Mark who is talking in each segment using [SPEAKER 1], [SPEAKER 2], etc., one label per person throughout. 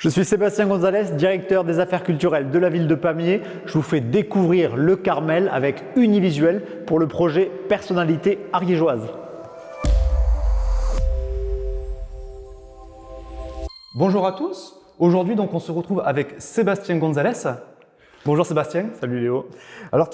[SPEAKER 1] Je suis Sébastien Gonzalez, directeur des affaires culturelles de la ville de Pamiers. Je vous fais découvrir le Carmel avec Univisuel pour le projet Personnalité ariégeoise.
[SPEAKER 2] Bonjour à tous. Aujourd'hui, on se retrouve avec Sébastien Gonzalez. Bonjour Sébastien.
[SPEAKER 1] Salut Léo.
[SPEAKER 2] Alors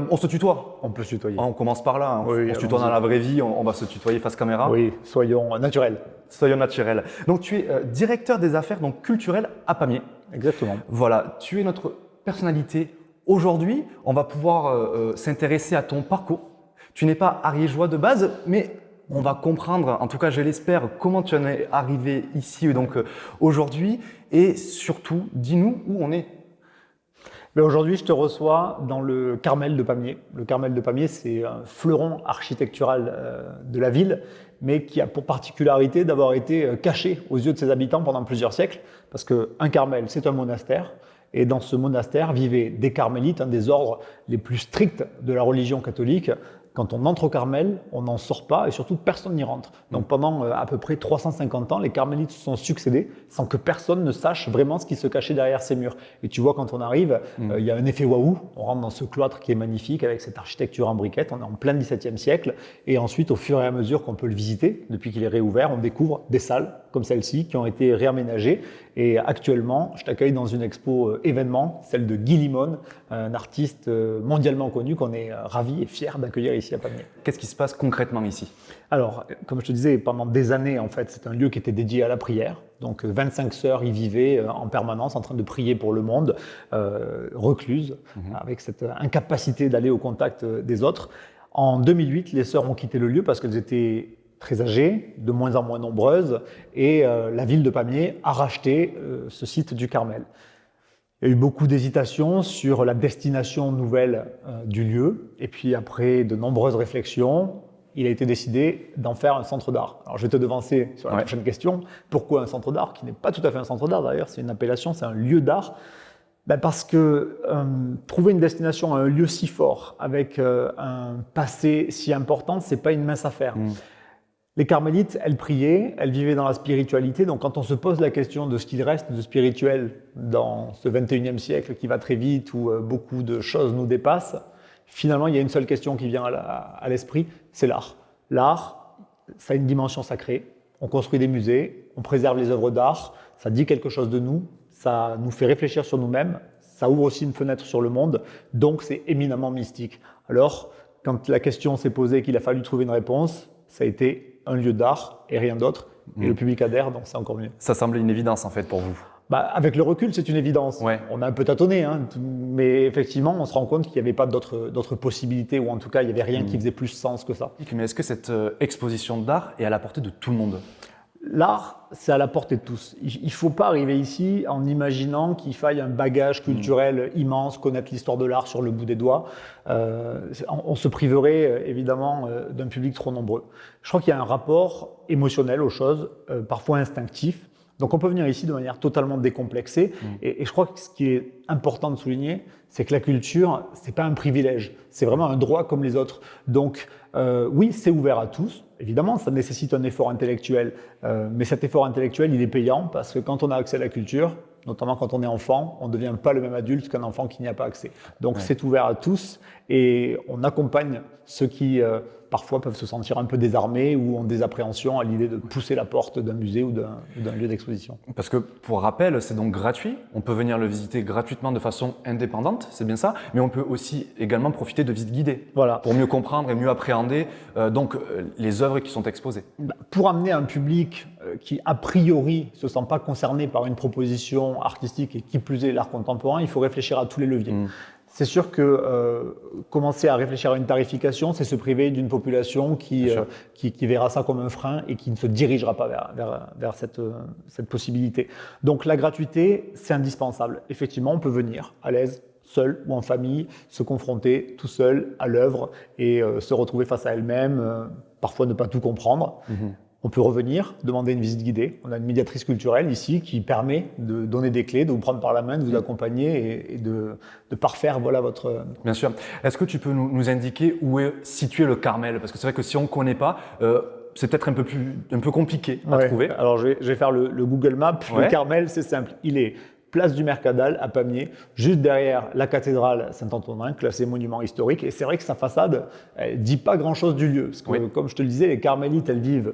[SPEAKER 2] on se tutoie.
[SPEAKER 1] On peut se tutoyer.
[SPEAKER 2] On commence par là.
[SPEAKER 1] Oui,
[SPEAKER 2] on se tutoie dans la vraie vie. On va se tutoyer face caméra.
[SPEAKER 1] Oui, soyons naturels.
[SPEAKER 2] Soyons naturels. Donc tu es directeur des affaires culturelles à Pamiers.
[SPEAKER 1] Exactement.
[SPEAKER 2] Voilà, tu es notre personnalité. Aujourd'hui, on va pouvoir s'intéresser à ton parcours. Tu n'es pas ariégeois de base, mais on va comprendre, en tout cas je l'espère, comment tu en es arrivé ici aujourd'hui. Et surtout, dis-nous où on est.
[SPEAKER 1] Aujourd'hui, je te reçois dans le Carmel de Pamiers. Le Carmel de Pamiers, c'est un fleuron architectural de la ville, mais qui a pour particularité d'avoir été caché aux yeux de ses habitants pendant plusieurs siècles, parce qu'un Carmel, c'est un monastère, et dans ce monastère vivaient des carmélites, un des ordres les plus stricts de la religion catholique. Quand on entre au Carmel, on n'en sort pas et surtout personne n'y rentre. Donc pendant à peu près 350 ans, les carmélites se sont succédés sans que personne ne sache vraiment ce qui se cachait derrière ces murs. Et tu vois, quand on arrive, il y a un effet waouh. On rentre dans ce cloître qui est magnifique avec cette architecture en briquettes. On est en plein XVIIe siècle. Et ensuite, au fur et à mesure qu'on peut le visiter, depuis qu'il est réouvert, on découvre des salles comme celle-ci qui ont été réaménagées. Et actuellement, je t'accueille dans une expo événement, celle de Guy Limone, un artiste mondialement connu qu'on est ravis et fiers d'accueillir ici à Pamiers.
[SPEAKER 2] Qu'est-ce qui se passe concrètement ici?
[SPEAKER 1] Alors, comme je te disais, pendant des années, en fait, c'est un lieu qui était dédié à la prière. Donc, 25 sœurs y vivaient en permanence, en train de prier pour le monde, recluses, avec cette incapacité d'aller au contact des autres. En 2008, les sœurs ont quitté le lieu parce qu'elles étaient très âgées, de moins en moins nombreuses, et la ville de Pamiers a racheté ce site du Carmel. Il y a eu beaucoup d'hésitations sur la destination nouvelle du lieu, et puis après de nombreuses réflexions, il a été décidé d'en faire un centre d'art. Alors je vais te devancer sur la prochaine question. Pourquoi un centre d'art, qui n'est pas tout à fait un centre d'art d'ailleurs, c'est une appellation, c'est un lieu d'art. Parce que trouver une destination à un lieu si fort, avec un passé si important, c'est pas une mince affaire. Les carmélites, elles priaient, elles vivaient dans la spiritualité. Donc, quand on se pose la question de ce qu'il reste de spirituel dans ce 21e siècle qui va très vite, où beaucoup de choses nous dépassent, finalement, il y a une seule question qui vient à l'esprit, c'est l'art. L'art, ça a une dimension sacrée. On construit des musées, on préserve les œuvres d'art, ça dit quelque chose de nous, ça nous fait réfléchir sur nous-mêmes, ça ouvre aussi une fenêtre sur le monde, donc c'est éminemment mystique. Alors, quand la question s'est posée et qu'il a fallu trouver une réponse, ça a été un lieu d'art et rien d'autre. Et le public adhère, donc c'est encore mieux.
[SPEAKER 2] Ça semblait une évidence en fait pour vous.
[SPEAKER 1] Avec le recul, c'est une évidence.
[SPEAKER 2] Ouais.
[SPEAKER 1] On a un peu tâtonné, mais effectivement, on se rend compte qu'il n'y avait pas d'autres possibilités, ou en tout cas, il n'y avait rien qui faisait plus sens que ça.
[SPEAKER 2] Mais est-ce que cette exposition d'art est à la portée de tout le monde?
[SPEAKER 1] L'art, c'est à la portée de tous. Il ne faut pas arriver ici en imaginant qu'il faille un bagage culturel immense, connaître l'histoire de l'art sur le bout des doigts. On se priverait évidemment d'un public trop nombreux. Je crois qu'il y a un rapport émotionnel aux choses, parfois instinctif. Donc on peut venir ici de manière totalement décomplexée. Et je crois que ce qui est important de souligner, c'est que la culture, c'est pas un privilège, c'est vraiment un droit comme les autres. Donc oui, c'est ouvert à tous. Évidemment, ça nécessite un effort intellectuel, mais cet effort intellectuel, il est payant parce que quand on a accès à la culture, notamment quand on est enfant, on ne devient pas le même adulte qu'un enfant qui n'y a pas accès. Donc c'est ouvert à tous et on accompagne ceux qui parfois peuvent se sentir un peu désarmés ou ont des appréhensions à l'idée de pousser la porte d'un musée ou d'un lieu d'exposition.
[SPEAKER 2] Parce que pour rappel, c'est donc gratuit, on peut venir le visiter gratuitement de façon indépendante, c'est bien ça, mais on peut aussi également profiter de visites guidées pour mieux comprendre et mieux appréhender les œuvres qui sont exposées.
[SPEAKER 1] Pour amener un public qui a priori ne se sent pas concerné par une proposition artistique et qui plus est l'art contemporain, il faut réfléchir à tous les leviers. C'est sûr que commencer à réfléchir à une tarification, c'est se priver d'une population qui verra ça comme un frein et qui ne se dirigera pas vers cette possibilité. Donc la gratuité, c'est indispensable. Effectivement, on peut venir à l'aise, seul ou en famille, se confronter tout seul à l'œuvre et se retrouver face à elle-même, parfois ne pas tout comprendre. On peut revenir, demander une visite guidée. On a une médiatrice culturelle ici qui permet de donner des clés, de vous prendre par la main, de vous accompagner et de parfaire votre...
[SPEAKER 2] Bien sûr. Est-ce que tu peux nous indiquer où est situé le Carmel? Parce que c'est vrai que si on ne connaît pas, c'est peut-être un peu compliqué à
[SPEAKER 1] Ouais.
[SPEAKER 2] trouver.
[SPEAKER 1] Alors je vais faire le Google Maps.
[SPEAKER 2] Ouais.
[SPEAKER 1] Le Carmel, c'est simple. Il est place du Mercadal à Pamiers, juste derrière la cathédrale Saint-Antonin, classée monument historique. Et c'est vrai que sa façade, elle dit pas grand-chose du lieu. Parce que,
[SPEAKER 2] Oui.
[SPEAKER 1] comme je te le disais, les carmélites, elles vivent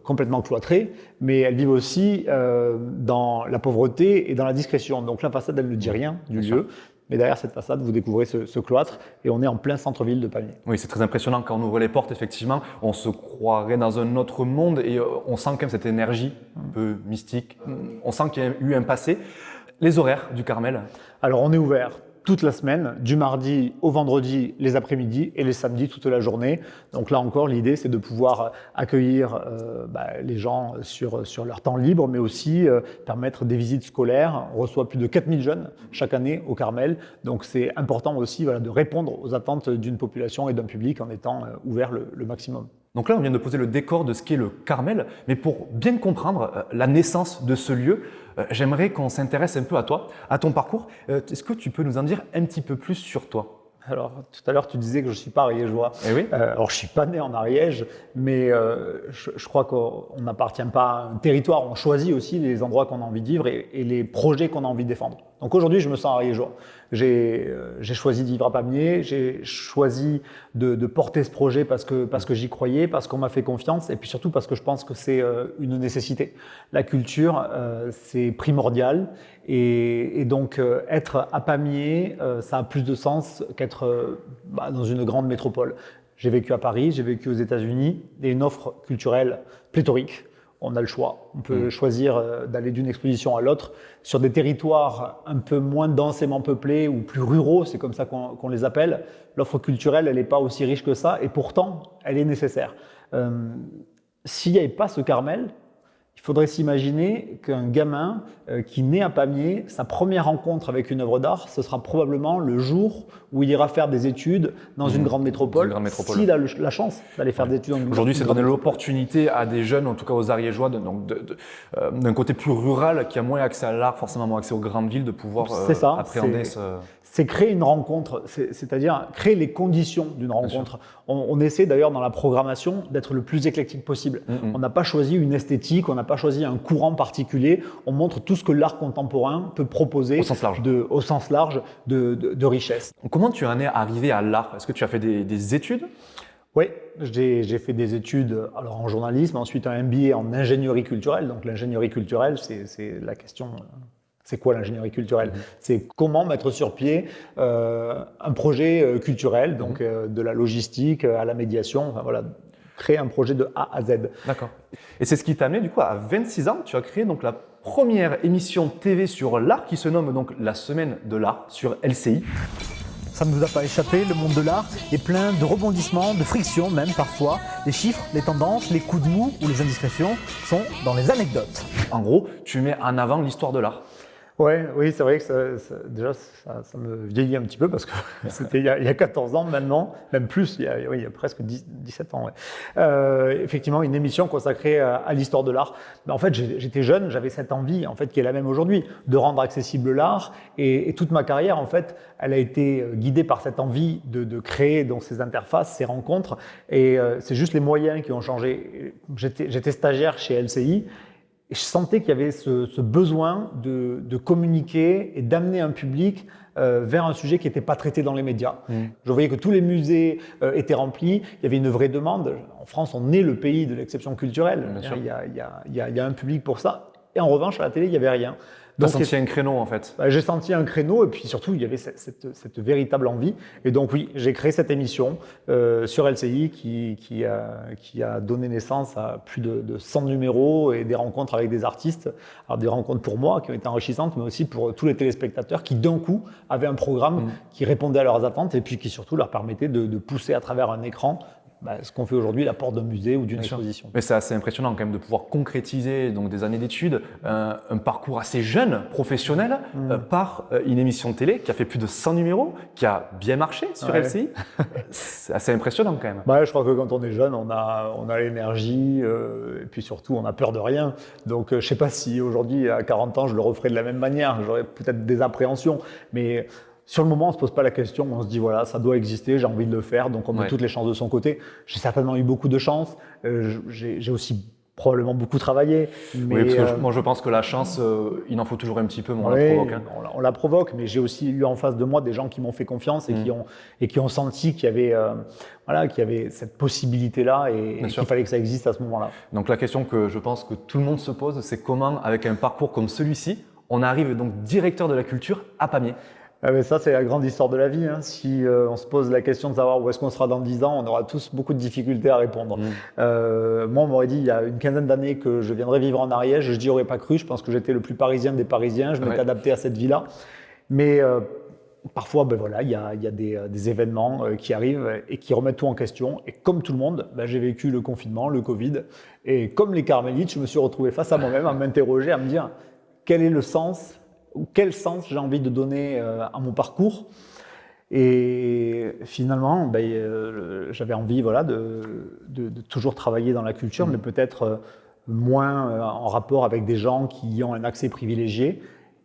[SPEAKER 1] complètement cloîtrées, mais elles vivent aussi dans la pauvreté et dans la discrétion. Donc la façade, elle ne dit rien du
[SPEAKER 2] Bien
[SPEAKER 1] lieu. Mais derrière cette façade, vous découvrez ce cloître et on est en plein centre-ville de Pamiers.
[SPEAKER 2] Oui, c'est très impressionnant quand on ouvre les portes, effectivement, on se croirait dans un autre monde et on sent quand même cette énergie un peu mystique. On sent qu'il y a eu un passé. Les horaires du Carmel?
[SPEAKER 1] Alors on est ouvert toute la semaine, du mardi au vendredi, les après-midi et les samedis toute la journée. Donc là encore, l'idée c'est de pouvoir accueillir les gens sur leur temps libre, mais aussi permettre des visites scolaires. On reçoit plus de 4000 jeunes chaque année au Carmel. Donc c'est important aussi de répondre aux attentes d'une population et d'un public en étant ouvert le maximum.
[SPEAKER 2] Donc là, on vient de poser le décor de ce qu'est le Carmel, mais pour bien comprendre la naissance de ce lieu, j'aimerais qu'on s'intéresse un peu à toi, à ton parcours. Est-ce que tu peux nous en dire un petit peu plus sur toi?
[SPEAKER 1] Alors, tout à l'heure, tu disais que je ne suis pas ariégeois.
[SPEAKER 2] Eh oui.
[SPEAKER 1] Alors, je ne suis pas né en Ariège, mais je crois qu'on n'appartient pas à un territoire. On choisit aussi les endroits qu'on a envie de vivre et les projets qu'on a envie de défendre. Donc aujourd'hui, je me sens ariégeois. J'ai choisi de vivre à Pamiers, j'ai choisi de porter ce projet parce que j'y croyais, parce qu'on m'a fait confiance et puis surtout parce que je pense que c'est une nécessité. La culture, c'est primordial et donc être à Pamiers, ça a plus de sens qu'être dans une grande métropole. J'ai vécu à Paris, j'ai vécu aux États-Unis et une offre culturelle pléthorique. On a le choix. On peut choisir d'aller d'une exposition à l'autre sur des territoires un peu moins densément peuplés ou plus ruraux, c'est comme ça qu'on les appelle. L'offre culturelle, elle n'est pas aussi riche que ça et pourtant, elle est nécessaire. S'il n'y avait pas ce Carmel, il faudrait s'imaginer qu'un gamin qui naît à Pamiers, sa première rencontre avec une œuvre d'art, ce sera probablement le jour où il ira faire des études dans une grande métropole, s'il a la chance d'aller faire des études dans une grande métropole.
[SPEAKER 2] Aujourd'hui, c'est donner l'opportunité à des jeunes, en tout cas aux Ariégeois, d'un côté plus rural, qui a moins accès à l'art, forcément moins accès aux grandes villes, de pouvoir appréhender ce...
[SPEAKER 1] C'est créer une rencontre, c'est-à-dire créer les conditions d'une rencontre. On essaie d'ailleurs dans la programmation d'être le plus éclectique possible. On n'a pas choisi une esthétique, on n'a pas choisi un courant particulier. On montre tout ce que l'art contemporain peut proposer au sens large de richesse.
[SPEAKER 2] Comment tu en es arrivé à l'art? Est-ce que tu as fait des études?
[SPEAKER 1] Oui, j'ai fait des études en journalisme, ensuite un MBA en ingénierie culturelle. Donc l'ingénierie culturelle, c'est la question... C'est quoi l'ingénierie culturelle? C'est comment mettre sur pied un projet culturel, donc de la logistique à la médiation, enfin, voilà, créer un projet de A à Z.
[SPEAKER 2] D'accord. Et c'est ce qui t'a amené, du coup, à 26 ans, tu as créé donc la première émission TV sur l'art qui se nomme donc La Semaine de l'Art sur LCI.
[SPEAKER 3] Ça ne vous a pas échappé, le monde de l'art est plein de rebondissements, de frictions même parfois. Les chiffres, les tendances, les coups de mou ou les indiscrétions sont dans les anecdotes.
[SPEAKER 2] En gros, tu mets en avant l'histoire de l'art.
[SPEAKER 1] Oui, c'est vrai que ça me vieillit un petit peu parce que c'était il y a 14 ans maintenant, même plus, il y a presque 17 ans. Ouais. Effectivement, une émission consacrée à l'histoire de l'art. Mais en fait, j'étais jeune, j'avais cette envie, en fait, qui est la même aujourd'hui, de rendre accessible l'art. Et toute ma carrière, en fait, elle a été guidée par cette envie de créer donc, ces interfaces, ces rencontres. Et c'est juste les moyens qui ont changé. J'étais stagiaire chez LCI. Et je sentais qu'il y avait ce besoin de communiquer et d'amener un public vers un sujet qui n'était pas traité dans les médias. Je voyais que tous les musées étaient remplis, il y avait une vraie demande. En France, on est le pays de l'exception culturelle. Il y a un public pour ça. Et en revanche, à la télé, il n'y avait rien.
[SPEAKER 2] Tu as senti un créneau en fait.
[SPEAKER 1] J'ai senti un créneau et puis surtout il y avait cette véritable envie. Et donc oui, j'ai créé cette émission sur LCI qui a donné naissance à plus de 100 numéros et des rencontres avec des artistes. Alors des rencontres pour moi qui ont été enrichissantes, mais aussi pour tous les téléspectateurs qui d'un coup avaient un programme qui répondait à leurs attentes et puis qui surtout leur permettait de pousser à travers un écran ce qu'on fait aujourd'hui, la porte d'un musée ou d'une exposition.
[SPEAKER 2] Mais c'est assez impressionnant quand même de pouvoir concrétiser donc, des années d'études, un parcours assez jeune, professionnel, par une émission de télé qui a fait plus de 100 numéros, qui a bien marché sur LCI. C'est assez impressionnant quand même.
[SPEAKER 1] Je crois que quand on est jeune, on a l'énergie et puis surtout, on a peur de rien. Donc, je ne sais pas si aujourd'hui, à 40 ans, je le referais de la même manière. J'aurais peut-être des appréhensions, mais Sur le moment, on ne se pose pas la question, on se dit voilà, ça doit exister, j'ai envie de le faire, donc on met toutes les chances de son côté. J'ai certainement eu beaucoup de chance, j'ai aussi probablement beaucoup travaillé. Mais,
[SPEAKER 2] oui, parce que moi je pense que la chance, il en faut toujours un petit peu, mais on la provoque. Hein.
[SPEAKER 1] On la provoque, mais j'ai aussi eu en face de moi des gens qui m'ont fait confiance et qui ont senti qu'il y avait cette possibilité-là et qu'il fallait que ça existe à ce moment-là.
[SPEAKER 2] Donc la question que je pense que tout le monde se pose, c'est comment, avec un parcours comme celui-ci, on arrive donc directeur de la culture à Pamiers.
[SPEAKER 1] Mais ça, c'est la grande histoire de la vie. Hein. Si on se pose la question de savoir où est-ce qu'on sera dans 10 ans, on aura tous beaucoup de difficultés à répondre. Moi, on m'aurait dit il y a une quinzaine d'années que je viendrais vivre en Ariège. Je n'y aurais pas cru. Je pense que j'étais le plus parisien des Parisiens. Je m'étais adapté à cette vie-là. Mais parfois, il y a des événements qui arrivent et qui remettent tout en question. Et comme tout le monde, j'ai vécu le confinement, le Covid. Et comme les Carmélites, je me suis retrouvé face à moi-même à m'interroger, à me dire quel est le sens ou quel sens j'ai envie de donner à mon parcours. Et finalement, j'avais envie de toujours travailler dans la culture, mais peut-être moins en rapport avec des gens qui ont un accès privilégié.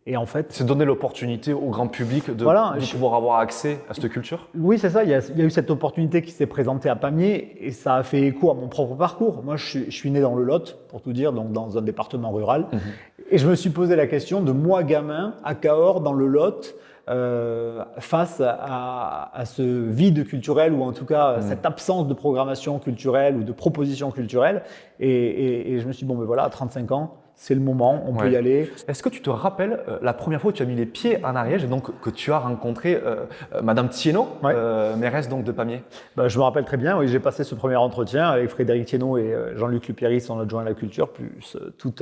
[SPEAKER 1] Et en fait,
[SPEAKER 2] c'est donner l'opportunité au grand public de pouvoir avoir accès à cette culture.
[SPEAKER 1] Oui, c'est ça. Il y a eu cette opportunité qui s'est présentée à Pamiers et ça a fait écho à mon propre parcours. Moi, je suis né dans le Lot, pour tout dire, donc dans un département rural. Et je me suis posé la question de moi, gamin, à Cahors, dans le Lot, face à ce vide culturel ou en tout cas cette absence de programmation culturelle ou de proposition culturelle. Et je me suis dit, à 35 ans, c'est le moment, on peut y aller.
[SPEAKER 2] Est-ce que tu te rappelles la première fois où tu as mis les pieds en Ariège et donc que tu as rencontré Madame Thiénot, mairesse donc de Pamiers?
[SPEAKER 1] Je me rappelle très bien, oui, j'ai passé ce premier entretien avec Frédéric Thiénot et Jean-Luc Lupéry, son adjoint à la culture, plus tout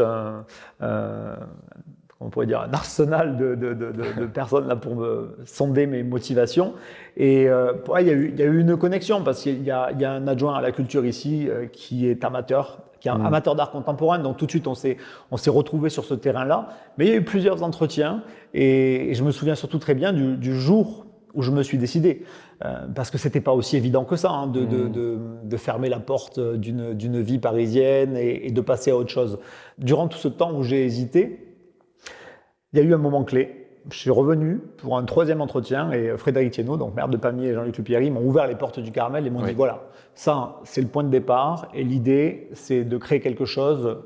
[SPEAKER 1] on pourrait dire un arsenal de personnes là pour me sonder mes motivations. Et il y a eu une connexion parce qu'il y a un adjoint à la culture ici qui est amateur, qui est un amateur d'art contemporain. Donc tout de suite, on s'est retrouvés sur ce terrain-là. Mais il y a eu plusieurs entretiens et je me souviens surtout très bien du jour où je me suis décidé. Parce que c'était pas aussi évident que ça, de fermer la porte d'une vie parisienne et de passer à autre chose. Durant tout ce temps où j'ai hésité, il y a eu un moment clé. Je suis revenu pour un troisième entretien et Frédéric Thiénot, donc maire de Pamiers et Jean-Luc Lupéry, m'ont ouvert les portes du Carmel et m'ont dit voilà, ça c'est le point de départ et l'idée c'est de créer quelque chose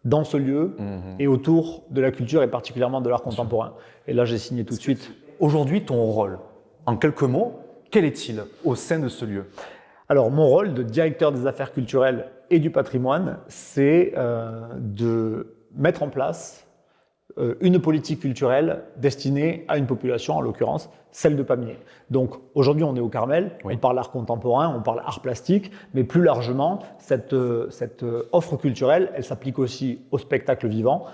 [SPEAKER 1] dans ce lieu et autour de la culture et particulièrement de l'art contemporain. Et là j'ai signé tout de suite.
[SPEAKER 2] Aujourd'hui, ton rôle, en quelques mots, quel est-il au sein de ce lieu?
[SPEAKER 1] Alors mon rôle de directeur des affaires culturelles et du patrimoine, c'est de mettre en place une politique culturelle destinée à une population, en l'occurrence celle de Pamiers. Donc aujourd'hui on est au Carmel, on parle art contemporain, on parle art plastique, mais plus largement cette offre culturelle, elle s'applique aussi au spectacle vivant.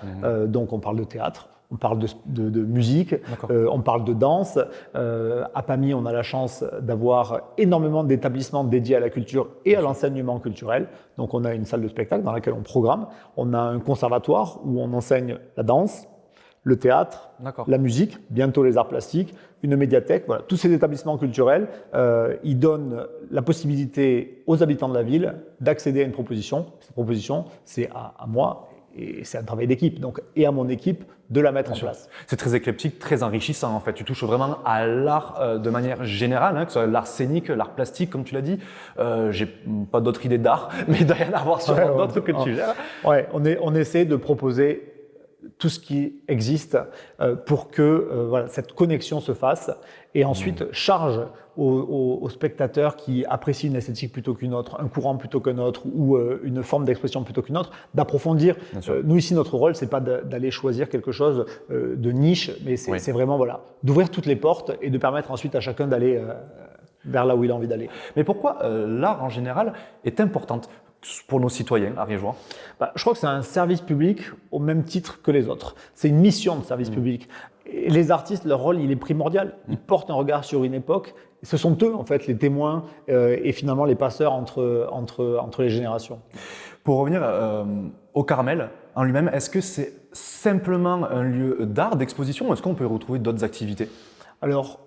[SPEAKER 1] Donc on parle de théâtre, on parle de musique, on parle de danse. À Pamiers, on a la chance d'avoir énormément d'établissements dédiés à la culture et à l'enseignement culturel. Donc on a une salle de spectacle dans laquelle on programme. On a un conservatoire où on enseigne la danse, le théâtre, la musique, bientôt les arts plastiques, une médiathèque. Voilà. Tous ces établissements culturels, ils donnent la possibilité aux habitants de la ville d'accéder à une proposition. Cette proposition, c'est à moi et c'est un travail d'équipe, donc, et à mon équipe de la mettre en place.
[SPEAKER 2] C'est très éclectique, très enrichissant en fait. Tu touches vraiment à l'art de manière générale, que ce soit l'art scénique, l'art plastique comme tu l'as dit. J'ai pas d'autres idées d'art, mais il doit y en avoir sur d'autres que tu gères.
[SPEAKER 1] Ouais, on essaie de proposer tout ce qui existe pour que cette connexion se fasse et ensuite charge aux spectateurs qui apprécient une esthétique plutôt qu'une autre, un courant plutôt qu'un autre ou une forme d'expression plutôt qu'une autre, d'approfondir. Nous ici, notre rôle, c'est pas d'aller choisir quelque chose de niche, mais c'est vraiment d'ouvrir toutes les portes et de permettre ensuite à chacun d'aller vers là où il a envie d'aller.
[SPEAKER 2] Mais pourquoi l'art en général est importante pour nos citoyens ariégeois?
[SPEAKER 1] Je crois que c'est un service public au même titre que les autres. C'est une mission de service public. Et les artistes, leur rôle, il est primordial. Ils portent un regard sur une époque. Ce sont eux, en fait, les témoins et finalement les passeurs entre les générations.
[SPEAKER 2] Pour revenir au Carmel en lui-même, est-ce que c'est simplement un lieu d'art, d'exposition, ou est-ce qu'on peut y retrouver d'autres activités?
[SPEAKER 1] Alors,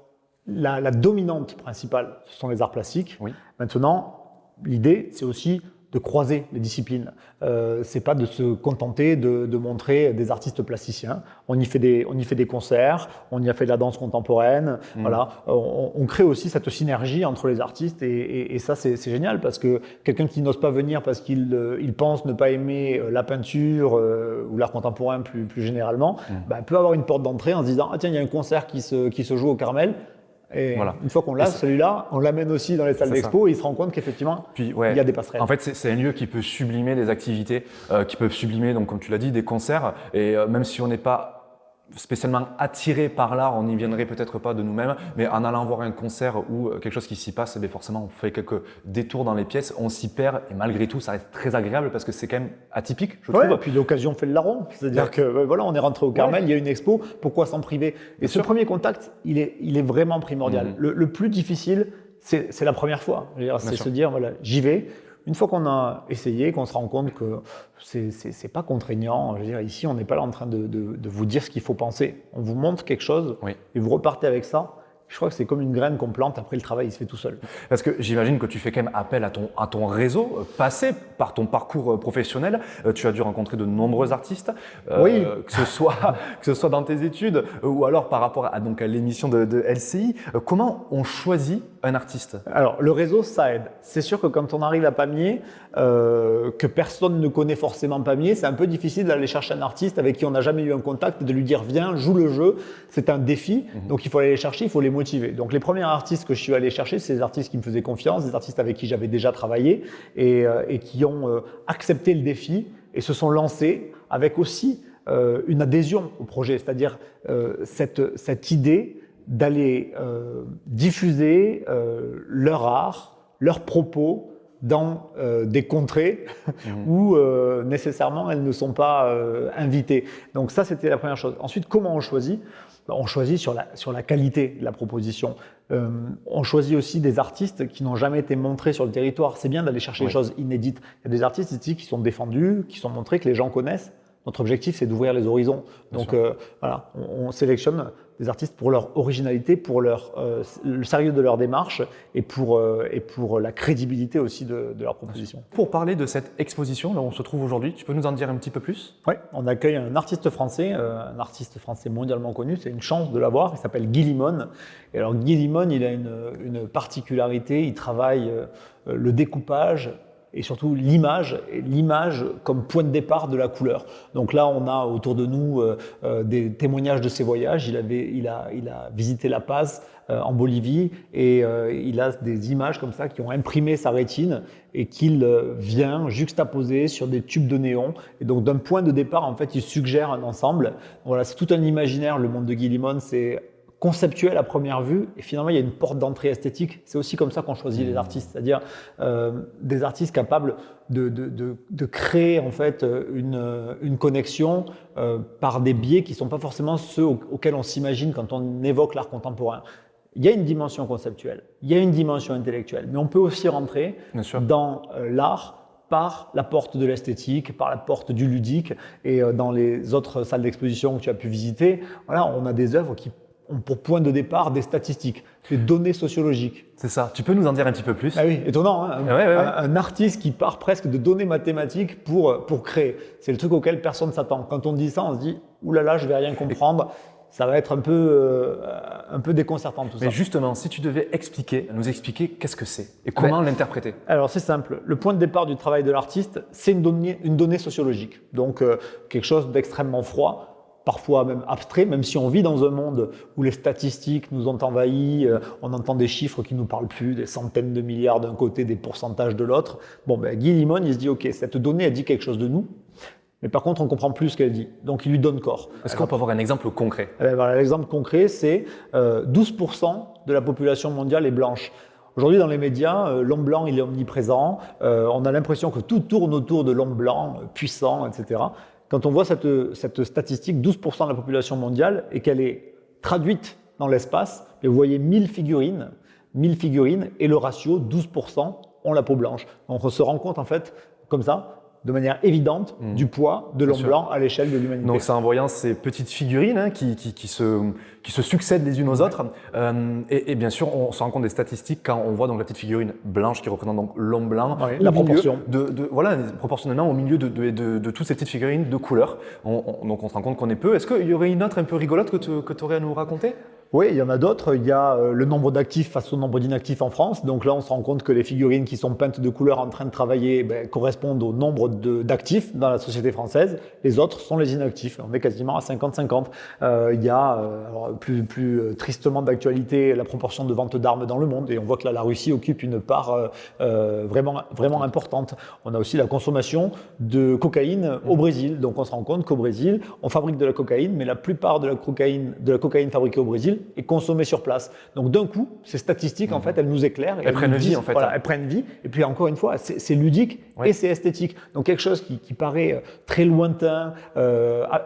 [SPEAKER 1] la dominante principale, ce sont les arts plastiques.
[SPEAKER 2] Oui.
[SPEAKER 1] Maintenant, l'idée, c'est aussi de croiser les disciplines. C'est pas de se contenter de montrer des artistes plasticiens. On y fait des concerts, on y a fait de la danse contemporaine. Voilà, on crée aussi cette synergie entre les artistes et ça c'est génial parce que quelqu'un qui n'ose pas venir parce qu'il pense ne pas aimer la peinture ou l'art contemporain plus généralement, peut avoir une porte d'entrée en se disant ah tiens il y a un concert qui se joue au Carmel. Et une fois qu'on l'a, celui-là, on l'amène aussi dans les salles d'expo et il se rend compte qu'effectivement, il y a des passerelles.
[SPEAKER 2] En fait, c'est un lieu qui peut sublimer des activités, qui peuvent sublimer, donc, comme tu l'as dit, des concerts. Et même si on n'est pas spécialement attiré par l'art, on n'y viendrait peut-être pas de nous-mêmes, mais en allant voir un concert ou quelque chose qui s'y passe, forcément, on fait quelques détours dans les pièces, on s'y perd et malgré tout, ça reste très agréable parce que c'est quand même atypique, je trouve.
[SPEAKER 1] Et puis l'occasion fait le larron, c'est-à-dire que voilà, on est rentré au Carmel, il y a une expo, pourquoi s'en priver? Et ce premier contact, il est vraiment primordial. Le plus difficile, c'est la première fois. C'est se dire voilà, j'y vais. Une fois qu'on a essayé, qu'on se rend compte que c'est pas contraignant, je veux dire, ici on n'est pas là en train de vous dire ce qu'il faut penser. On vous montre quelque chose et vous repartez avec ça. Je crois que c'est comme une graine qu'on plante, après le travail il se fait tout seul.
[SPEAKER 2] Parce que j'imagine que tu fais quand même appel à ton réseau, passé par ton parcours professionnel. Tu as dû rencontrer de nombreux artistes, que ce soit dans tes études ou alors par rapport à l'émission de LCI. Comment on choisit un artiste?
[SPEAKER 1] Alors le réseau ça aide. C'est sûr que quand on arrive à Pamiers, que personne ne connaît forcément Pamiers, c'est un peu difficile d'aller chercher un artiste avec qui on n'a jamais eu un contact et de lui dire viens, joue le jeu. C'est un défi, donc il faut aller les chercher, il faut les motiver. Donc les premiers artistes que je suis allé chercher, c'est des artistes qui me faisaient confiance, des artistes avec qui j'avais déjà travaillé et qui ont accepté le défi et se sont lancés avec aussi une adhésion au projet, c'est-à-dire cette idée d'aller diffuser leur art, leurs propos dans des contrées où nécessairement elles ne sont pas invitées. Donc ça, c'était la première chose. Ensuite, comment on choisit? On choisit sur la qualité de la proposition. On choisit aussi des artistes qui n'ont jamais été montrés sur le territoire. C'est bien d'aller chercher des choses inédites. Il y a des artistes ici qui sont défendus, qui sont montrés, que les gens connaissent. Notre objectif, c'est d'ouvrir les horizons. Donc voilà, on sélectionne des artistes pour leur originalité, pour le sérieux de leur démarche et pour la crédibilité aussi de leur proposition.
[SPEAKER 2] Pour parler de cette exposition, là où on se trouve aujourd'hui, tu peux nous en dire un petit peu plus?
[SPEAKER 1] Oui, on accueille un artiste français mondialement connu, c'est une chance de l'avoir, il s'appelle Guy Limon. Et alors Guy Limon, il a une particularité, il travaille le découpage, et surtout l'image comme point de départ de la couleur. Donc là, on a autour de nous des témoignages de ses voyages. Il a visité La Paz en Bolivie et il a des images comme ça qui ont imprimé sa rétine et qu'il vient juxtaposer sur des tubes de néon. Et donc d'un point de départ, en fait, il suggère un ensemble. Voilà, c'est tout un imaginaire, le monde de Guy Limon, c'est conceptuel à première vue et finalement il y a une porte d'entrée esthétique. C'est aussi comme ça qu'on choisit les artistes, c'est-à-dire des artistes capables de créer en fait une connexion par des biais qui ne sont pas forcément ceux auxquels on s'imagine quand on évoque l'art contemporain. Il y a une dimension conceptuelle, il y a une dimension intellectuelle, mais on peut aussi rentrer dans l'art par la porte de l'esthétique, par la porte du ludique. Et dans les autres salles d'exposition que tu as pu visiter, voilà, on a des œuvres qui ont pour point de départ des statistiques, des données sociologiques.
[SPEAKER 2] C'est ça. Tu peux nous en dire un petit peu plus?
[SPEAKER 1] Ah oui, étonnant, hein, un artiste qui part presque de données mathématiques pour créer. C'est le truc auquel personne ne s'attend. Quand on dit ça, on se dit « Ouh là là, je ne vais rien comprendre ». Ça va être un peu déconcertant tout ça.
[SPEAKER 2] Mais justement, si tu devais nous expliquer qu'est-ce que c'est et comment l'interpréter?
[SPEAKER 1] Alors c'est simple, le point de départ du travail de l'artiste, c'est une donnée sociologique. Donc quelque chose d'extrêmement froid, parfois même abstrait, même si on vit dans un monde où les statistiques nous ont envahis, on entend des chiffres qui ne nous parlent plus, des centaines de milliards d'un côté, des pourcentages de l'autre. Bon, Guy Limon, il se dit, ok, cette donnée, elle dit quelque chose de nous, mais par contre, on ne comprend plus ce qu'elle dit. Donc, il lui donne corps.
[SPEAKER 2] Est-ce qu'on peut avoir un exemple concret?
[SPEAKER 1] Voilà, l'exemple concret, c'est 12% de la population mondiale est blanche. Aujourd'hui, dans les médias, l'homme blanc, il est omniprésent. On a l'impression que tout tourne autour de l'homme blanc, puissant, etc. Quand on voit cette statistique, 12% de la population mondiale, et qu'elle est traduite dans l'espace, vous voyez 1000 figurines, et le ratio, 12% ont la peau blanche. Donc on se rend compte, en fait, comme ça, de manière évidente du poids de l'homme
[SPEAKER 2] sûr.
[SPEAKER 1] blanc à l'échelle de l'humanité.
[SPEAKER 2] Donc c'est en voyant ces petites figurines hein, qui se succèdent les unes aux autres. Et bien sûr, on se rend compte des statistiques quand on voit donc la petite figurine blanche qui représente donc l'homme blanc.
[SPEAKER 1] Ouais,
[SPEAKER 2] au
[SPEAKER 1] la
[SPEAKER 2] milieu
[SPEAKER 1] proportion.
[SPEAKER 2] voilà, proportionnellement au milieu de toutes ces petites figurines de couleurs. Donc on se rend compte qu'on est peu. Est-ce qu'il y aurait une autre un peu rigolote que tu aurais à nous raconter?
[SPEAKER 1] Oui, il y en a d'autres. Il y a le nombre d'actifs face au nombre d'inactifs en France. Donc là, on se rend compte que les figurines qui sont peintes de couleur en train de travailler correspondent au nombre d'actifs dans la société française. Les autres sont les inactifs. On est quasiment à 50-50. Il y a, alors, plus tristement d'actualité, la proportion de vente d'armes dans le monde. Et on voit que là, la Russie occupe une part vraiment importante. On a aussi la consommation de cocaïne au Brésil. Donc on se rend compte qu'au Brésil, on fabrique de la cocaïne, mais la plupart de la cocaïne fabriquée au Brésil est consommée sur place. Donc d'un coup, ces statistiques, en fait, elles nous éclairent.
[SPEAKER 2] Elles prennent vie, en fait.
[SPEAKER 1] Voilà, elles prennent vie. Et puis encore une fois, c'est ludique et c'est esthétique. Donc quelque chose qui paraît très lointain,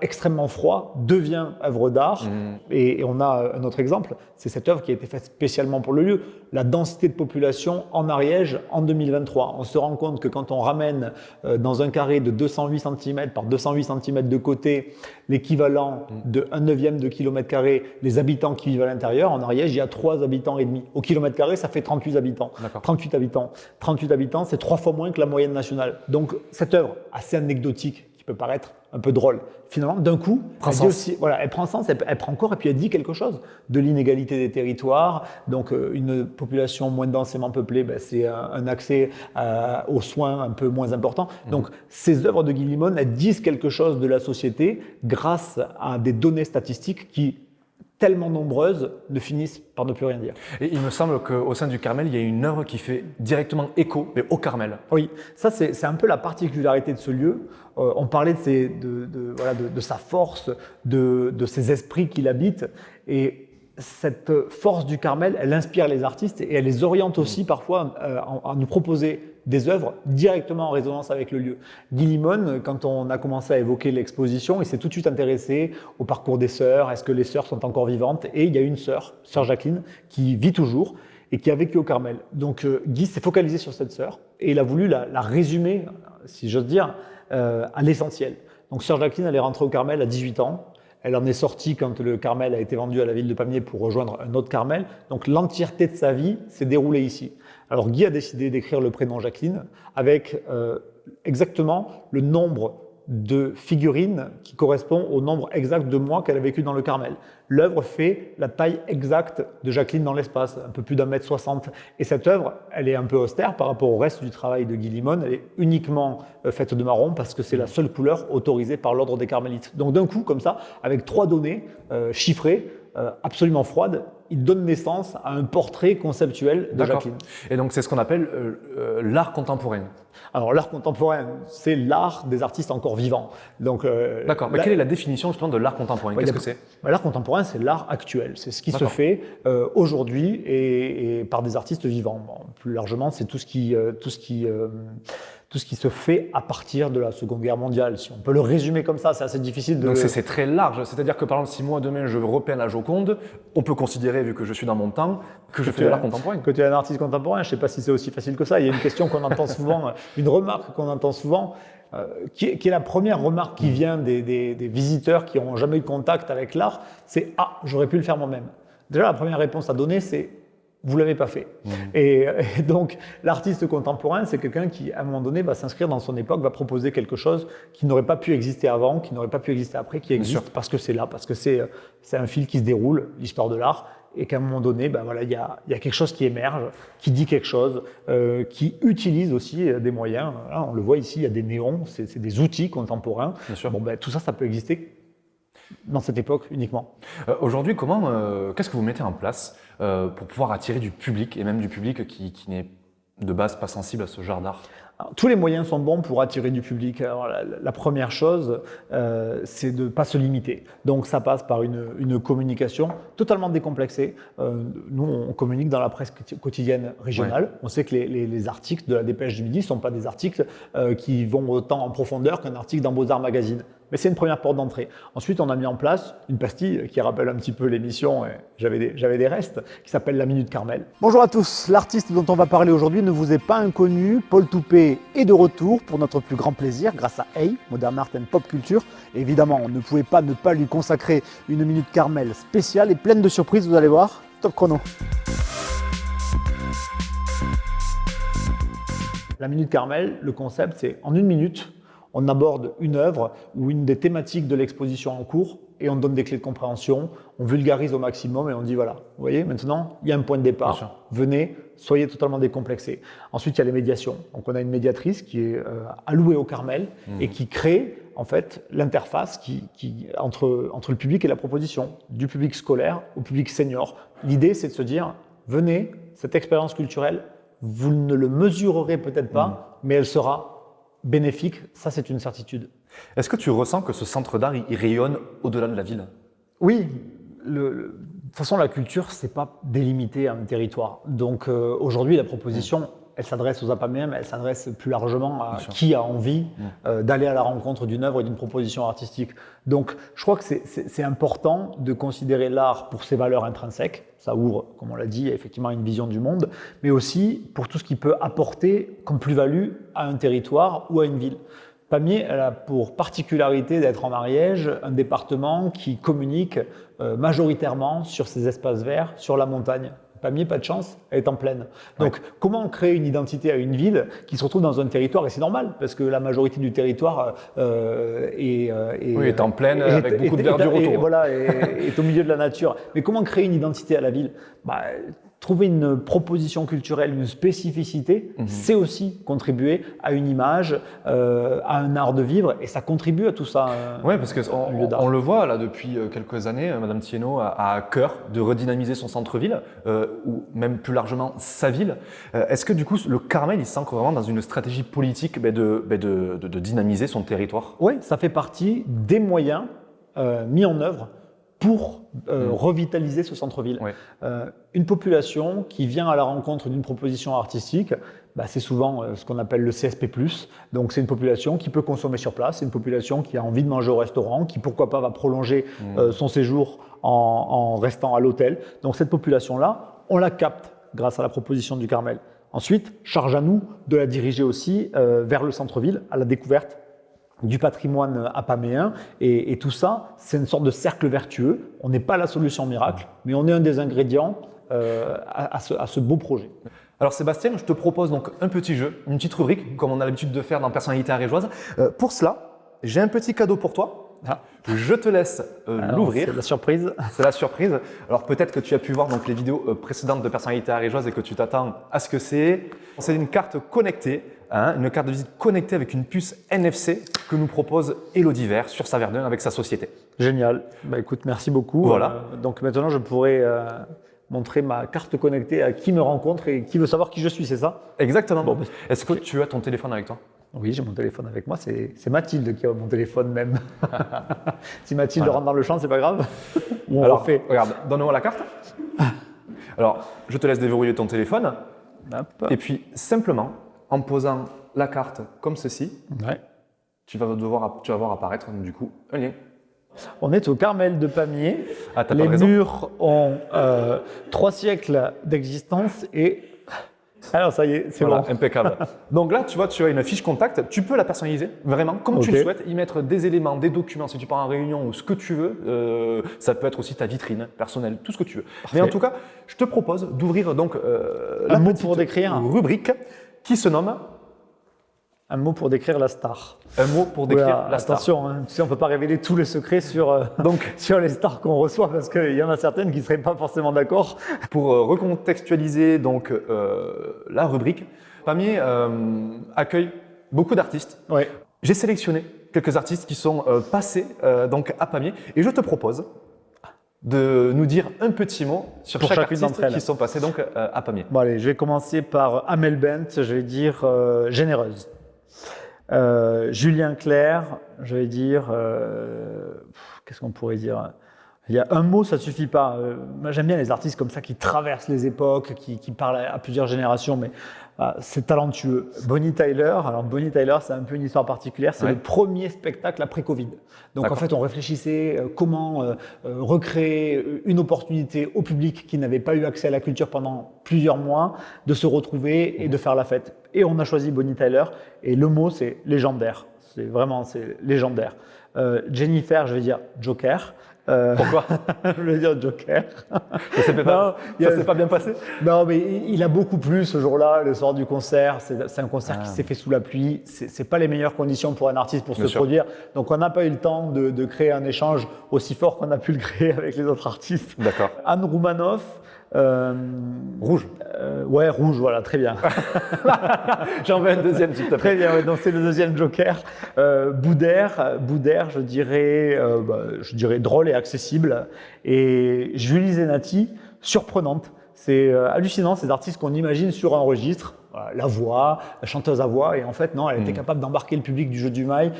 [SPEAKER 1] extrêmement froid, devient œuvre d'art. Et on a un autre exemple, c'est cette œuvre qui a été faite spécialement pour le lieu. La densité de population en Ariège en 2023. On se rend compte que quand on ramène dans un carré de 208 cm par 208 cm de côté l'équivalent de 1/9 de kilomètre carré, les habitants qui vivent à l'intérieur, en Ariège, il y a 3 habitants et demi. Au kilomètre carré, ça fait 38 habitants. 38 habitants. 38 habitants, c'est 3 fois moins que la moyenne nationale. Donc, cette œuvre, assez anecdotique, qui peut paraître un peu drôle, finalement, d'un coup, elle prend sens, elle prend corps et puis elle dit quelque chose de l'inégalité des territoires. Donc, une population moins densément peuplée, c'est un accès aux soins un peu moins important. Donc, ces œuvres de Guy Limon, elles disent quelque chose de la société grâce à des données statistiques qui, tellement nombreuses, ne finissent par ne plus rien dire.
[SPEAKER 2] Et il me semble qu'au sein du Carmel, il y a une œuvre qui fait directement écho, mais au Carmel.
[SPEAKER 1] Oui, ça c'est un peu la particularité de ce lieu. On parlait de sa force, de ses esprits qui l'habitent. Et cette force du Carmel, elle inspire les artistes et elle les oriente aussi parfois à nous proposer des œuvres directement en résonance avec le lieu. Guy Limon, quand on a commencé à évoquer l'exposition, il s'est tout de suite intéressé au parcours des sœurs. Est-ce que les sœurs sont encore vivantes? Et il y a une sœur Jacqueline, qui vit toujours et qui a vécu au Carmel. Donc Guy s'est focalisé sur cette sœur et il a voulu la résumer, si j'ose dire, à l'essentiel. Donc sœur Jacqueline, elle est rentrée au Carmel à 18 ans. Elle en est sortie quand le Carmel a été vendu à la ville de Pamiers pour rejoindre un autre Carmel. Donc l'entièreté de sa vie s'est déroulée ici. Alors Guy a décidé d'écrire le prénom Jacqueline avec exactement le nombre de figurines qui correspond au nombre exact de mois qu'elle a vécu dans le Carmel. L'œuvre fait la taille exacte de Jacqueline dans l'espace, un peu plus d'1,60 m. Et cette œuvre, elle est un peu austère par rapport au reste du travail de Guy Limon. Elle est uniquement faite de marron parce que c'est la seule couleur autorisée par l'ordre des Carmélites. Donc d'un coup, comme ça, avec 3 données chiffrées, absolument froides, il donne naissance à un portrait conceptuel de Jacqueline.
[SPEAKER 2] Et donc c'est ce qu'on appelle l'art contemporain.
[SPEAKER 1] Alors l'art contemporain, c'est l'art des artistes encore vivants. Donc,
[SPEAKER 2] d'accord, mais quelle est la définition justement de l'art contemporain? Qu'est-ce que c'est?
[SPEAKER 1] L'art contemporain, c'est l'art actuel. C'est ce qui se fait aujourd'hui et par des artistes vivants. Bon, plus largement, c'est tout ce qui se fait à partir de la Seconde Guerre mondiale. Si on peut le résumer comme ça, c'est assez difficile de...
[SPEAKER 2] Donc c'est très large, c'est-à-dire que par exemple, si moi demain je repeins la Joconde, on peut considérer, vu que je suis dans mon temps, que je fais de l'art contemporain.
[SPEAKER 1] Que tu es un artiste contemporain, je ne sais pas si c'est aussi facile que ça. Il y a une question qu'on entend souvent, une remarque qu'on entend souvent, qui est la première remarque qui vient des visiteurs qui n'ont jamais eu contact avec l'art, c'est « Ah, j'aurais pu le faire moi-même ». Déjà, la première réponse à donner, c'est vous ne l'avez pas fait. Et donc, l'artiste contemporain, c'est quelqu'un qui, à un moment donné, va s'inscrire dans son époque, va proposer quelque chose qui n'aurait pas pu exister avant, qui n'aurait pas pu exister après, qui existe parce que c'est là, parce que c'est un fil qui se déroule, l'histoire de l'art, et qu'à un moment donné, il y a quelque chose qui émerge, qui dit quelque chose, qui utilise aussi des moyens. Là, on le voit ici, il y a des néons, c'est des outils contemporains. Bon, tout ça, ça peut exister dans cette époque uniquement.
[SPEAKER 2] Aujourd'hui, qu'est-ce que vous mettez en place pour pouvoir attirer du public, et même du public qui n'est de base pas sensible à ce genre d'art?
[SPEAKER 1] Alors, tous les moyens sont bons pour attirer du public. Alors, la première chose, c'est de ne pas se limiter. Donc ça passe par une communication totalement décomplexée. Nous, on communique dans la presse quotidienne régionale. On sait que les articles de la Dépêche du Midi ne sont pas des articles qui vont autant en profondeur qu'un article dans Beaux-Arts Magazine. Mais c'est une première porte d'entrée. Ensuite, on a mis en place une pastille qui rappelle un petit peu l'émission, et j'avais des restes, qui s'appelle la Minute Carmel.
[SPEAKER 3] Bonjour à tous, l'artiste dont on va parler aujourd'hui ne vous est pas inconnu. Paul Toupet est de retour pour notre plus grand plaisir grâce à Hey, Modern Art and Pop Culture. Et évidemment, on ne pouvait pas ne pas lui consacrer une Minute Carmel spéciale et pleine de surprises, vous allez voir. Top chrono.
[SPEAKER 1] La Minute Carmel, le concept, c'est en 1 minute, on aborde une œuvre ou une des thématiques de l'exposition en cours et on donne des clés de compréhension, on vulgarise au maximum et on dit voilà, vous voyez, maintenant, il y a un point de départ, venez, soyez totalement décomplexés. Ensuite, il y a les médiations. Donc, on a une médiatrice qui est allouée au Carmel et qui crée en fait l'interface entre le public et la proposition, du public scolaire au public senior. L'idée, c'est de se dire, venez, cette expérience culturelle, vous ne le mesurerez peut-être pas, mais elle sera bénéfique, ça c'est une certitude.
[SPEAKER 2] Est-ce que tu ressens que ce centre d'art, il rayonne au-delà de la ville?
[SPEAKER 1] Oui, de toute façon la culture, c'est pas délimité à un territoire. Donc aujourd'hui la proposition, elle s'adresse aux APAMM, elle s'adresse plus largement à qui a envie d'aller à la rencontre d'une œuvre et d'une proposition artistique. Donc je crois que c'est important de considérer l'art pour ses valeurs intrinsèques. Ça ouvre, comme on l'a dit, effectivement une vision du monde, mais aussi pour tout ce qui peut apporter comme plus-value à un territoire ou à une ville. Pamiers, elle a pour particularité d'être en Ariège un département qui communique majoritairement sur ses espaces verts, sur la montagne. Pamiers, pas de chance, elle est en plaine. Donc, comment créer une identité à une ville qui se retrouve dans un territoire, et c'est normal, parce que la majorité du territoire
[SPEAKER 2] est en plaine, avec beaucoup de verdure autour.
[SPEAKER 1] Voilà, est au milieu de la nature. Mais comment créer une identité à la ville? Trouver une proposition culturelle, une spécificité, c'est aussi contribuer à une image, à un art de vivre, et ça contribue à tout ça.
[SPEAKER 2] Oui, parce qu'on le voit là depuis quelques années, Madame Thiénot a à cœur de redynamiser son centre-ville, ou même plus largement sa ville. Est-ce que du coup, le Carmel, il s'ancre vraiment dans une stratégie politique de dynamiser son territoire?
[SPEAKER 1] Oui, ça fait partie des moyens mis en œuvre pour revitaliser ce centre-ville.
[SPEAKER 2] Ouais.
[SPEAKER 1] Une population qui vient à la rencontre d'une proposition artistique, c'est souvent ce qu'on appelle le CSP+. Donc c'est une population qui peut consommer sur place, c'est une population qui a envie de manger au restaurant, qui pourquoi pas va prolonger son séjour en restant à l'hôtel. Donc cette population-là, on la capte grâce à la proposition du Carmel. Ensuite, charge à nous de la diriger aussi vers le centre-ville, à la découverte du patrimoine apaméen, et tout ça, c'est une sorte de cercle vertueux. On n'est pas la solution miracle, mais on est un des ingrédients à ce beau projet.
[SPEAKER 2] Alors Sébastien, je te propose donc un petit jeu, une petite rubrique, comme on a l'habitude de faire dans Personnalité ariégeoise. Pour cela, j'ai un petit cadeau pour toi. Je te laisse l'ouvrir.
[SPEAKER 1] C'est la surprise.
[SPEAKER 2] C'est la surprise. Alors peut-être que tu as pu voir donc, les vidéos précédentes de Personnalité ariégeoise et que tu t'attends à ce que c'est. C'est une carte connectée, une carte de visite connectée avec une puce NFC que nous propose Elodie Vert sur Saverdun avec sa société.
[SPEAKER 1] Génial. Écoute, merci beaucoup.
[SPEAKER 2] Voilà.
[SPEAKER 1] Donc maintenant, je pourrais montrer ma carte connectée à qui me rencontre et qui veut savoir qui je suis, c'est ça?
[SPEAKER 2] Exactement. Bon, est-ce que tu as ton téléphone avec toi?
[SPEAKER 1] Oui, j'ai mon téléphone avec moi. C'est Mathilde qui a mon téléphone même. Si Mathilde rentre dans le champ, c'est pas grave.
[SPEAKER 2] Alors, regarde, donne-moi la carte. Alors, je te laisse déverrouiller ton téléphone.
[SPEAKER 1] Hop.
[SPEAKER 2] Et puis, simplement, en posant la carte comme ceci, tu vas voir apparaître du coup un lien.
[SPEAKER 1] On est au Carmel de Pamiers.
[SPEAKER 2] T'as
[SPEAKER 1] Les
[SPEAKER 2] pas raison.
[SPEAKER 1] murs ont 3 siècles d'existence et... Alors ça y est, c'est
[SPEAKER 2] voilà,
[SPEAKER 1] bon.
[SPEAKER 2] Impeccable. Donc là, tu vois, tu as une fiche contact. Tu peux la personnaliser vraiment comme tu le souhaites, y mettre des éléments, des documents si tu pars en réunion ou ce que tu veux. Ça peut être aussi ta vitrine personnelle, tout ce que tu veux.
[SPEAKER 1] Parfait.
[SPEAKER 2] Mais en tout cas, je te propose d'ouvrir donc
[SPEAKER 1] Un mot pour décrire.
[SPEAKER 2] rubrique qui se nomme
[SPEAKER 1] Un mot pour décrire la star.
[SPEAKER 2] Un mot pour décrire la star.
[SPEAKER 1] Attention, tu sais, on ne peut pas révéler tous les secrets sur les stars qu'on reçoit parce qu'il y en a certaines qui ne seraient pas forcément d'accord.
[SPEAKER 2] Pour recontextualiser donc la rubrique, Pamiers accueille beaucoup d'artistes.
[SPEAKER 1] Ouais.
[SPEAKER 2] J'ai sélectionné quelques artistes qui sont passés donc à Pamiers et je te propose de nous dire un petit mot sur
[SPEAKER 1] Pour
[SPEAKER 2] chaque
[SPEAKER 1] chacune
[SPEAKER 2] artiste
[SPEAKER 1] d'entre elles.
[SPEAKER 2] qui sont passés donc à Pamiers.
[SPEAKER 1] Bon, allez, je vais commencer par Amel Bent, je vais dire généreuse. Julien Clerc, je vais dire, qu'est-ce qu'on pourrait dire? Il y a un mot, ça suffit pas. Moi, j'aime bien les artistes comme ça qui traversent les époques, qui parlent à plusieurs générations, mais c'est talentueux. Bonnie Tyler, alors Bonnie Tyler, c'est un peu une histoire particulière. C'est le premier spectacle après Covid. Donc en fait, on réfléchissait comment recréer une opportunité au public qui n'avait pas eu accès à la culture pendant plusieurs mois, de se retrouver et de faire la fête. Et on a choisi Bonnie Tyler. Et le mot, c'est légendaire. C'est légendaire. Jennifer, je vais dire Joker.
[SPEAKER 2] Pourquoi?
[SPEAKER 1] Je veux dire Joker.
[SPEAKER 2] Ça s'est pas bien passé?
[SPEAKER 1] Non, mais il a beaucoup plu ce jour-là, le soir du concert. C'est un concert qui s'est fait sous la pluie. C'est pas les meilleures conditions pour un artiste pour se produire. Donc on n'a pas eu le temps de créer un échange aussi fort qu'on a pu le créer avec les autres artistes.
[SPEAKER 2] D'accord.
[SPEAKER 1] Anne Roumanoff.
[SPEAKER 2] Rouge.
[SPEAKER 1] Ouais, rouge, voilà, très bien.
[SPEAKER 2] J'en veux un deuxième, s'il te plaît.
[SPEAKER 1] Très bien, ouais, donc c'est le deuxième Joker. Boudère, je dirais drôle et accessible. Et Julie Zenati, surprenante. C'est hallucinant, ces artistes qu'on imagine sur un registre. La voix, la chanteuse à voix, et en fait non, elle était capable d'embarquer le public du jeu du mail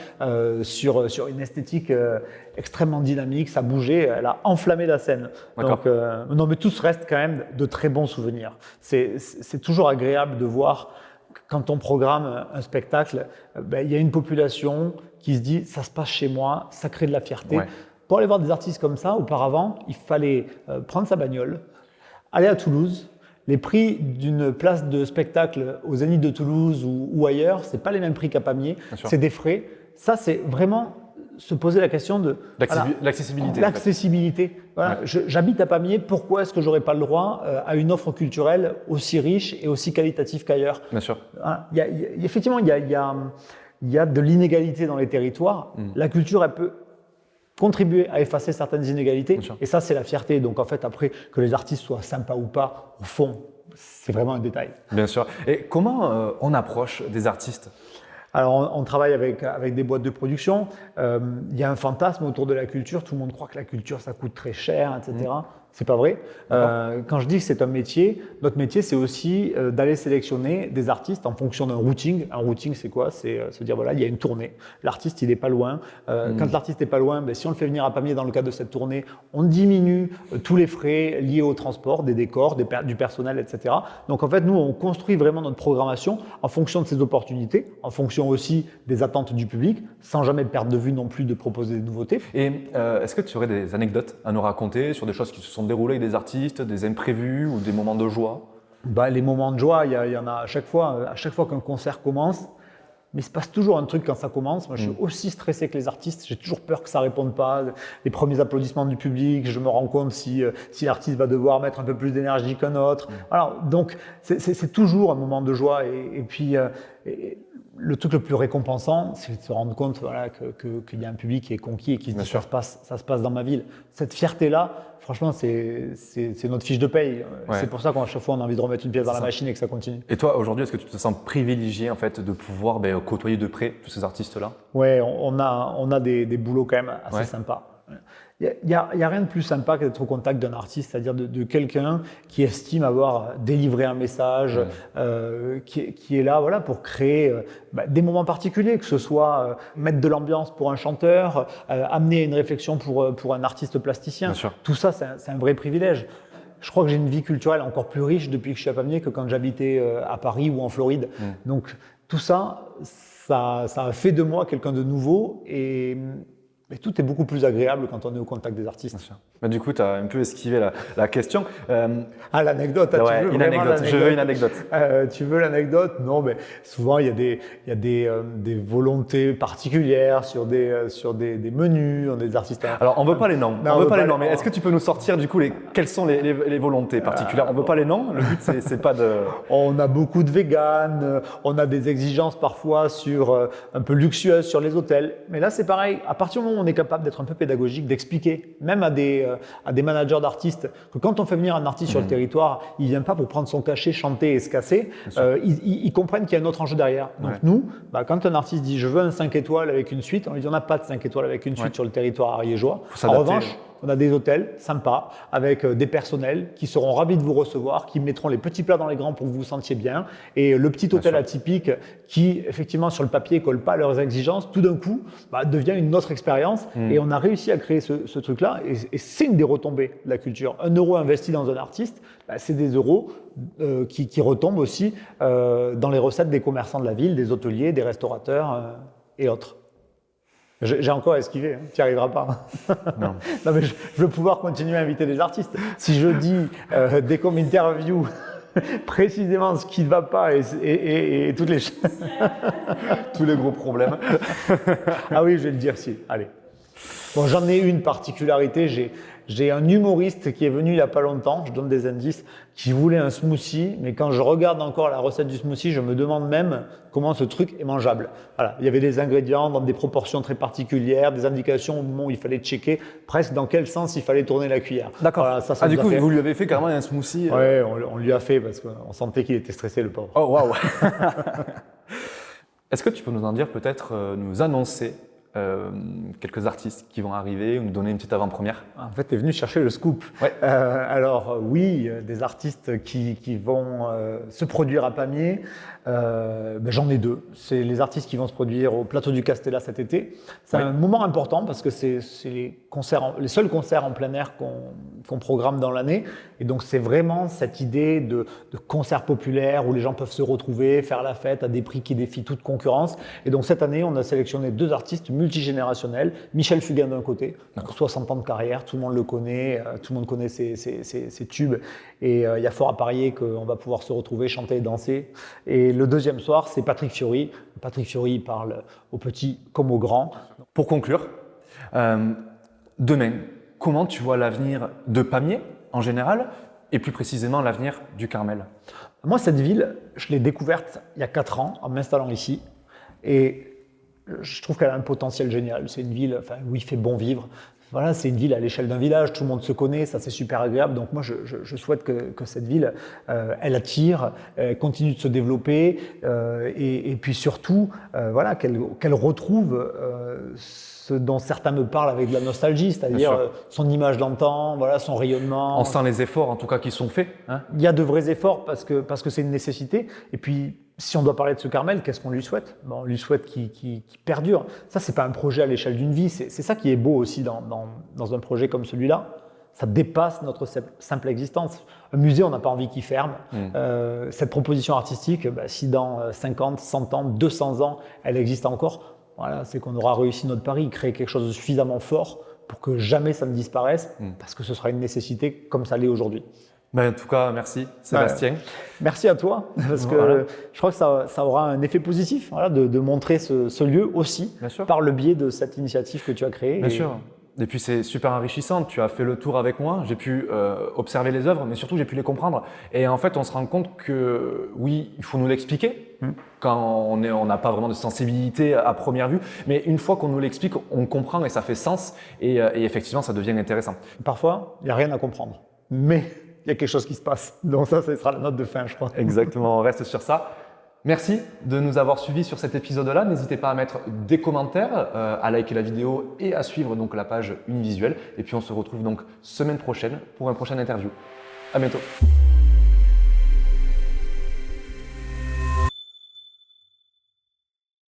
[SPEAKER 1] sur une esthétique extrêmement dynamique, ça bougeait, elle a enflammé la scène. Donc non, mais tout ce reste quand même de très bons souvenirs. C'est toujours agréable de voir quand on programme un spectacle, il y a une population qui se dit ça se passe chez moi, ça crée de la fierté. Ouais. Pour aller voir des artistes comme ça, auparavant, il fallait prendre sa bagnole, aller à Toulouse. Les prix d'une place de spectacle au Zénith de Toulouse ou ailleurs, c'est pas les mêmes prix qu'à Pamiers, c'est des frais. Ça, c'est vraiment se poser la question de
[SPEAKER 2] l'accessibilité.
[SPEAKER 1] L'accessibilité. Voilà. Ouais. J'habite à Pamiers, pourquoi est-ce que j'aurais pas le droit à une offre culturelle aussi riche et aussi qualitative qu'ailleurs?
[SPEAKER 2] Bien sûr.
[SPEAKER 1] Effectivement, il y a de l'inégalité dans les territoires. La culture, elle peut contribuer à effacer certaines inégalités. Et ça, c'est la fierté. Donc, en fait, après, que les artistes soient sympas ou pas, au fond, c'est vraiment un détail.
[SPEAKER 2] Bien sûr. Et comment on approche des artistes?
[SPEAKER 1] Alors, on travaille avec des boîtes de production. Il y a un fantasme autour de la culture. Tout le monde croit que la culture, ça coûte très cher, etc. C'est pas vrai. Quand je dis que c'est un métier, notre métier, c'est aussi d'aller sélectionner des artistes en fonction d'un routing. Un routing, c'est quoi? C'est se dire, voilà, il y a une tournée. L'artiste, il n'est pas loin. Quand l'artiste n'est pas loin, si on le fait venir à Pamiers dans le cadre de cette tournée, on diminue tous les frais liés au transport, des décors, du personnel, etc. Donc, en fait, nous, on construit vraiment notre programmation en fonction de ces opportunités, en fonction aussi des attentes du public, sans jamais perdre de vue non plus de proposer des nouveautés.
[SPEAKER 2] Et est-ce que tu aurais des anecdotes à nous raconter sur des choses qui se sont déroulées avec des artistes, des imprévus ou des moments de joie?
[SPEAKER 1] Les moments de joie, il y en a à chaque fois qu'un concert commence. Mais il se passe toujours un truc quand ça commence. Moi, je suis aussi stressé que les artistes. J'ai toujours peur que ça ne réponde pas. Les premiers applaudissements du public, je me rends compte si l'artiste va devoir mettre un peu plus d'énergie qu'un autre. Alors, donc, c'est toujours un moment de joie. Et puis, le truc le plus récompensant, c'est de se rendre compte qu'il y a un public qui est conquis et qui se dit ça se passe dans ma ville. Cette fierté-là, franchement, c'est notre fiche de paye. Ouais. C'est pour ça qu'à chaque fois, on a envie de remettre une pièce dans la machine et que ça continue.
[SPEAKER 2] Et toi, aujourd'hui, est-ce que tu te sens privilégié en fait, de pouvoir côtoyer de près tous ces artistes-là?
[SPEAKER 1] Oui, on a des boulots quand même assez sympas. Il n'y a rien de plus sympa que d'être au contact d'un artiste, c'est-à-dire de quelqu'un qui estime avoir délivré un message, qui est là pour créer des moments particuliers, que ce soit mettre de l'ambiance pour un chanteur, amener une réflexion pour un artiste plasticien. Tout ça, c'est un vrai privilège. Je crois que j'ai une vie culturelle encore plus riche depuis que je suis à Pamiers que quand j'habitais à Paris ou en Floride. Donc tout ça a fait de moi quelqu'un de nouveau et tout est beaucoup plus agréable quand on est au contact des artistes.
[SPEAKER 2] Du coup, tu as un peu esquivé la question.
[SPEAKER 1] L'anecdote, tu veux
[SPEAKER 2] une anecdote. Je veux une anecdote.
[SPEAKER 1] Tu veux l'anecdote? Non, mais souvent, il y a des volontés particulières sur des menus, on a des artistes.
[SPEAKER 2] Alors, on ne veut pas les noms. On veut pas les noms, mais est-ce que tu peux nous sortir du coup quelles sont les volontés particulières? On ne veut pas les noms. Le but, c'est pas de.
[SPEAKER 1] On a beaucoup de véganes. On a des exigences parfois un peu luxueuses sur les hôtels. Mais là, c'est pareil. À partir du moment où on est capable d'être un peu pédagogique, d'expliquer, même à des managers d'artistes, que quand on fait venir un artiste sur le territoire, il ne vient pas pour prendre son cachet, chanter et se casser. Ils comprennent qu'il y a un autre enjeu derrière. Donc nous, quand un artiste dit « je veux un 5 étoiles avec une suite », on lui dit « on n'a pas de 5 étoiles avec une suite sur le territoire ariégeois ». En revanche, on a des hôtels sympas avec des personnels qui seront ravis de vous recevoir, qui mettront les petits plats dans les grands pour que vous vous sentiez bien. Et le petit hôtel atypique qui, effectivement, sur le papier, colle pas à leurs exigences, tout d'un coup, devient une autre expérience. Et on a réussi à créer ce truc-là. Et c'est une des retombées de la culture. 1 euro investi dans un artiste, c'est des euros qui retombent aussi dans les recettes des commerçants de la ville, des hôteliers, des restaurateurs et autres. J'ai encore esquivé, tu n'y arriveras pas.
[SPEAKER 2] Non.
[SPEAKER 1] Non, mais je veux pouvoir continuer à inviter des artistes. Si je dis dès qu'on m'interview précisément ce qui ne va pas et toutes les
[SPEAKER 2] Tous les gros problèmes.
[SPEAKER 1] Ah oui, je vais le dire, si. Allez. Bon, j'en ai une particularité. J'ai un humoriste qui est venu il n'y a pas longtemps, je donne des indices, qui voulait un smoothie, mais quand je regarde encore la recette du smoothie, je me demande même comment ce truc est mangeable. Voilà, il y avait des ingrédients dans des proportions très particulières, des indications au moment où il fallait checker presque dans quel sens il fallait tourner la cuillère.
[SPEAKER 2] D'accord.
[SPEAKER 1] Voilà, ça
[SPEAKER 2] Du
[SPEAKER 1] nous a
[SPEAKER 2] coup,
[SPEAKER 1] fait.
[SPEAKER 2] vous lui avez fait carrément un smoothie.
[SPEAKER 1] Ouais, on lui a fait parce qu'on sentait qu'il était stressé, le pauvre.
[SPEAKER 2] Oh, waouh. Est-ce que tu peux nous en dire peut-être, nous annoncer quelques artistes qui vont arriver ou nous donner une petite avant-première?
[SPEAKER 1] En fait, tu es venu chercher le scoop.
[SPEAKER 2] Ouais.
[SPEAKER 1] Alors oui, des artistes qui vont se produire à Pamiers, j'en ai 2. C'est les artistes qui vont se produire au Plateau du Castella cet été. C'est un moment important parce que c'est les seuls concerts en plein air qu'on programme dans l'année. Et donc c'est vraiment cette idée de concert populaire où les gens peuvent se retrouver, faire la fête à des prix qui défient toute concurrence. Et donc cette année, on a sélectionné 2 artistes multigénérationnels. Michel Fugain d'un côté, 60 ans de carrière, tout le monde le connaît, tout le monde connaît ses tubes. Et il y a fort à parier qu'on va pouvoir se retrouver, chanter et danser. Et le deuxième soir, c'est Patrick Fiori. Patrick Fiori parle aux petits comme aux grands.
[SPEAKER 2] Pour conclure, demain, comment tu vois l'avenir de Pamiers en général et plus précisément l'avenir du Carmel?
[SPEAKER 1] Moi, cette ville, je l'ai découverte il y a 4 ans en m'installant ici. Et je trouve qu'elle a un potentiel génial. C'est une ville où il fait bon vivre. Voilà, c'est une ville à l'échelle d'un village, tout le monde se connaît, ça c'est super agréable. Donc moi, je souhaite que cette ville, elle attire, continue de se développer et puis surtout, qu'elle retrouve ce dont certains me parlent avec de la nostalgie, c'est-à-dire son image d'antan, voilà, son rayonnement.
[SPEAKER 2] On sent les efforts en tout cas qui sont faits. Hein.
[SPEAKER 1] Il y a de vrais efforts parce que c'est une nécessité. Et puis, si on doit parler de ce Carmel, qu'est-ce qu'on lui souhaite? On lui souhaite qu'il perdure. Ça, c'est pas un projet à l'échelle d'une vie. C'est ça qui est beau aussi dans un projet comme celui-là. Ça dépasse notre simple existence. Un musée, on n'a pas envie qu'il ferme. Cette proposition artistique, si dans 50, 100 ans, 200 ans, elle existe encore, voilà, c'est qu'on aura réussi notre pari, créer quelque chose de suffisamment fort pour que jamais ça ne disparaisse, parce que ce sera une nécessité comme ça l'est aujourd'hui.
[SPEAKER 2] En tout cas, merci Sébastien.
[SPEAKER 1] Merci à toi, parce que je crois que ça aura un effet positif de montrer ce lieu aussi par le biais de cette initiative que tu as créée.
[SPEAKER 2] Bien sûr. Et puis c'est super enrichissant, tu as fait le tour avec moi, j'ai pu observer les œuvres, mais surtout j'ai pu les comprendre. Et en fait, on se rend compte que oui, il faut nous l'expliquer quand on n'a pas vraiment de sensibilité à première vue, mais une fois qu'on nous l'explique, on comprend et ça fait sens et effectivement, ça devient intéressant.
[SPEAKER 1] Parfois, il n'y a rien à comprendre, mais il y a quelque chose qui se passe. Donc ça sera la note de fin, je crois.
[SPEAKER 2] Exactement, on reste sur ça. Merci de nous avoir suivis sur cet épisode-là. N'hésitez pas à mettre des commentaires, à liker la vidéo et à suivre donc la page Univisuel. Et puis on se retrouve donc semaine prochaine pour un prochain interview. À bientôt.